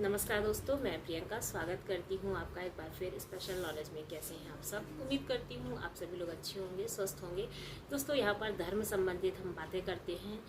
नमस्कार दोस्तों, मैं प्रियंका स्वागत करती हूँ आपका एक बार फिर स्पेशल नॉलेज में। कैसे हैं आप सब? उम्मीद करती हूँ आप सभी लोग अच्छे होंगे, स्वस्थ होंगे। दोस्तों, यहाँ पर धर्म संबंधित हम बातें करते हैं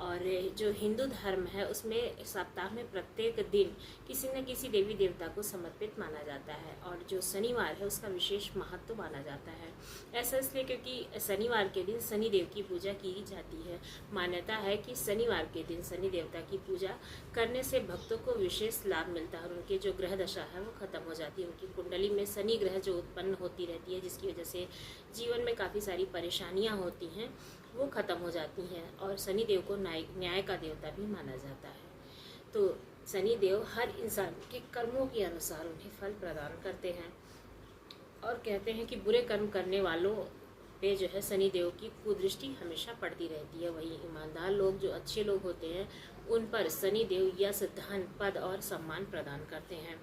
और जो हिंदू धर्म है उसमें सप्ताह में प्रत्येक दिन किसी न किसी देवी देवता को समर्पित माना जाता है और जो शनिवार है उसका विशेष महत्व माना जाता है। ऐसा इसलिए क्योंकि शनिवार के दिन शनि देव की पूजा की जाती है। मान्यता है कि शनिवार के दिन शनि देवता की पूजा करने से भक्तों को विशेष लाभ मिलता है और उनकी जो ग्रह दशा है वो खत्म हो जाती है। उनकी कुंडली में शनि ग्रह जो उत्पन्न होती रहती है, जिसकी वजह से जीवन में काफ़ी सारी परेशानियां होती हैं, वो खत्म हो जाती हैं। और शनि देव को न्याय का देवता भी माना जाता है। तो शनि देव हर इंसान के कर्मों के अनुसार उन्हें फल प्रदान करते हैं और कहते हैं कि बुरे कर्म करने वालों पे जो है शनि देव की कुदृष्टि हमेशा पड़ती रहती है। वहीं ईमानदार लोग, जो अच्छे लोग होते हैं, उन पर शनि देव यश, धन, पद और सम्मान प्रदान करते हैं।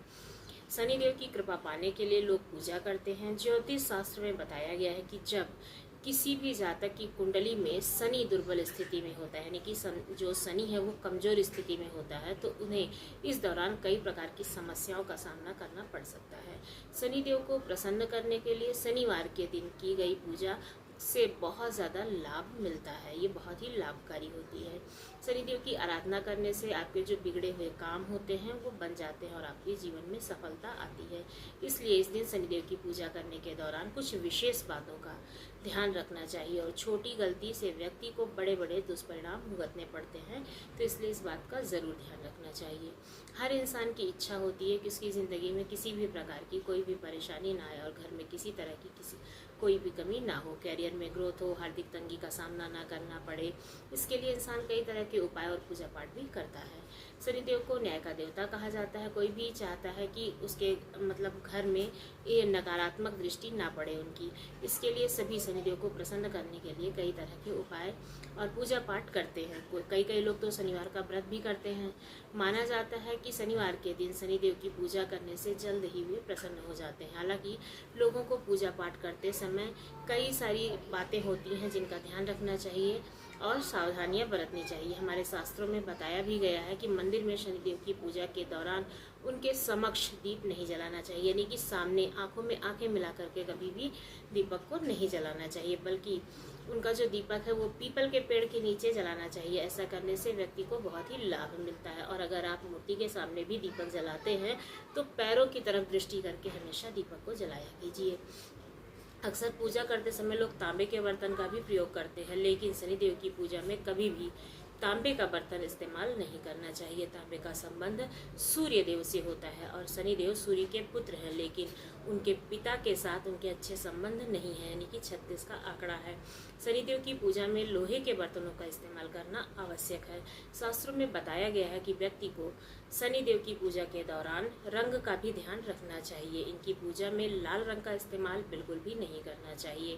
शनि देव की कृपा पाने के लिए लोग पूजा करते हैं। ज्योतिष शास्त्र में बताया गया है कि जब किसी भी जातक की कुंडली में शनि दुर्बल स्थिति में होता है, यानी कि जो शनि है वो कमजोर स्थिति में होता है, तो उन्हें इस दौरान कई प्रकार की समस्याओं का सामना करना पड़ सकता है। शनि देव को प्रसन्न करने के लिए शनिवार के दिन की गई पूजा से बहुत ज़्यादा लाभ मिलता है। ये बहुत ही लाभकारी होती है। शनिदेव की आराधना करने से आपके जो बिगड़े हुए काम होते हैं वो बन जाते हैं और आपके जीवन में सफलता आती है। इसलिए इस दिन शनिदेव की पूजा करने के दौरान कुछ विशेष बातों का ध्यान रखना चाहिए और छोटी गलती से व्यक्ति को बड़े बड़े दुष्परिणाम भुगतने पड़ते हैं, तो इसलिए इस बात का ज़रूर ध्यान रखना चाहिए। हर इंसान की इच्छा होती है कि उसकी ज़िंदगी में किसी भी प्रकार की कोई भी परेशानी ना आए और घर में किसी तरह की कोई भी कमी ना हो, कैरियर में ग्रोथ हो, हार्दिक तंगी का सामना ना करना पड़े। इसके लिए इंसान कई तरह के उपाय और पूजा पाठ भी करता है। शनिदेव को न्याय का देवता कहा जाता है। कोई भी चाहता है कि उसके घर में ये नकारात्मक दृष्टि ना पड़े उनकी। इसके लिए सभी शनिदेव को प्रसन्न करने के लिए कई तरह के उपाय और पूजा पाठ करते हैं। कई लोग तो शनिवार का व्रत भी करते हैं। माना जाता है कि शनिवार के दिन शनिदेव की पूजा करने से जल्द ही वे प्रसन्न हो जाते हैं। हालांकि लोगों को पूजा पाठ करते समय कई सारी बातें होती हैं जिनका ध्यान रखना चाहिए और सावधानियां बरतनी चाहिए। हमारे शास्त्रों में बताया भी गया है कि मंदिर में शनिदेव की पूजा के दौरान उनके समक्ष दीप नहीं जलाना चाहिए, यानी कि सामने आंखों में आंखें मिला करके कभी भी दीपक को नहीं जलाना चाहिए, बल्कि उनका जो दीपक है वो पीपल के पेड़ के नीचे जलाना चाहिए। ऐसा करने से व्यक्ति को बहुत ही लाभ मिलता है। और अगर आप मूर्ति के सामने भी दीपक जलाते हैं तो पैरों की तरफ दृष्टि करके हमेशा दीपक को जलाया कीजिए। अक्सर पूजा करते समय लोग तांबे के बर्तन का भी प्रयोग करते हैं, लेकिन शनिदेव की पूजा में कभी भी तांबे का बर्तन इस्तेमाल नहीं करना चाहिए। तांबे का संबंध सूर्य देव से होता है और शनिदेव सूर्य के पुत्र हैं, लेकिन उनके पिता के साथ उनके अच्छे संबंध नहीं है, यानी कि 36 का आंकड़ा है। शनिदेव की पूजा में लोहे के बर्तनों का इस्तेमाल करना आवश्यक है। शास्त्रों में बताया गया है कि व्यक्ति को शनिदेव की पूजा के दौरान रंग का भी ध्यान रखना चाहिए। इनकी पूजा में लाल रंग का इस्तेमाल बिल्कुल भी नहीं करना चाहिए।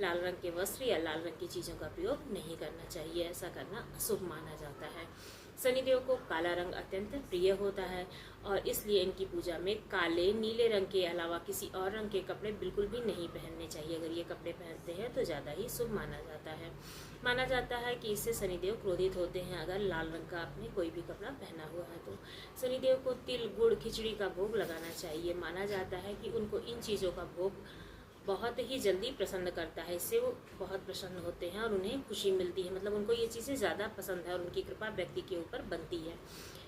लाल रंग के वस्त्र या लाल रंग की चीज़ों का प्रयोग नहीं करना चाहिए। ऐसा करना अशुभ माना जाता है। शनिदेव को काला रंग अत्यंत प्रिय होता है और इसलिए इनकी पूजा में काले, नीले रंग के अलावा किसी और रंग के कपड़े बिल्कुल भी नहीं पहनने चाहिए। अगर ये कपड़े पहनते हैं तो ज़्यादा ही शुभ माना जाता है। माना जाता है कि इससे शनिदेव क्रोधित होते हैं अगर लाल रंग का आपने कोई भी कपड़ा पहना हुआ है तो। शनिदेव को तिल, गुड़, खिचड़ी का भोग लगाना चाहिए। माना जाता है कि उनको इन चीज़ों का भोग बहुत ही जल्दी प्रसन्न करता है। इससे वो बहुत प्रसन्न होते हैं और उन्हें खुशी मिलती है, मतलब उनको ये चीज़ें ज़्यादा पसंद है और उनकी कृपा व्यक्ति के ऊपर बनती है।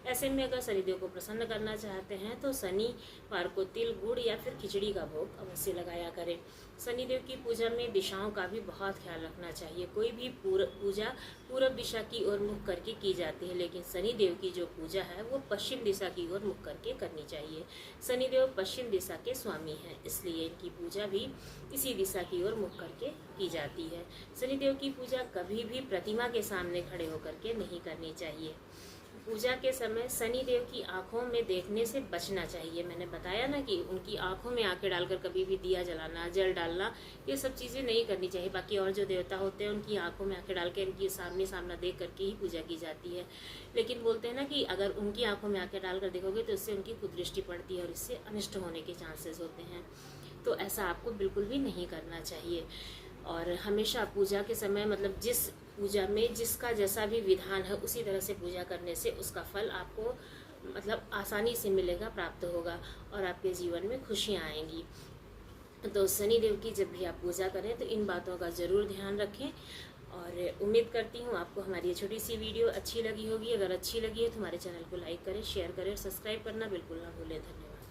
ऐसे में अगर शनिदेव को प्रसन्न करना चाहते हैं तो शनिवार को तिल, गुड़ या फिर खिचड़ी का भोग अवश्य लगाया करें। शनिदेव की पूजा में दिशाओं का भी बहुत ख्याल रखना चाहिए। कोई भी पूजा पूर्व दिशा की ओर मुख करके की जाती है, लेकिन शनिदेव की जो पूजा है वो पश्चिम दिशा की ओर मुख करके करनी चाहिए। शनिदेव पश्चिम दिशा के स्वामी हैं, इसलिए इनकी पूजा भी इसी दिशा की ओर मुख करके की जाती है। शनिदेव की पूजा कभी भी प्रतिमा के सामने खड़े होकर के नहीं करनी चाहिए। पूजा के समय शनि देव की आंखों में देखने से बचना चाहिए। मैंने बताया ना कि उनकी आंखों में आंखें डालकर कभी भी दिया जलाना, जल डालना, ये सब चीज़ें नहीं करनी चाहिए। बाकी और जो देवता होते हैं उनकी आंखों में आंखें डाल के इनकी सामने सामना देख करके ही पूजा की जाती है। लेकिन बोलते हैं ना कि अगर उनकी आंखों में आंखें डालकर देखोगे तो इससे उनकी कुदृष्टि पड़ती है और इससे अनिष्ट होने के चांसेस होते हैं। तो ऐसा आपको बिल्कुल भी नहीं करना चाहिए। और हमेशा पूजा के समय, मतलब जिस पूजा में जिसका जैसा भी विधान है उसी तरह से पूजा करने से उसका फल आपको मतलब आसानी से मिलेगा, प्राप्त होगा और आपके जीवन में खुशियाँ आएंगी। तो शनिदेव की जब भी आप पूजा करें तो इन बातों का ज़रूर ध्यान रखें। और उम्मीद करती हूँ आपको हमारी ये छोटी सी वीडियो अच्छी लगी होगी। अगर अच्छी लगी है तो हमारे चैनल को लाइक करें, शेयर करें और सब्सक्राइब करना बिल्कुल ना भूलें। धन्यवाद।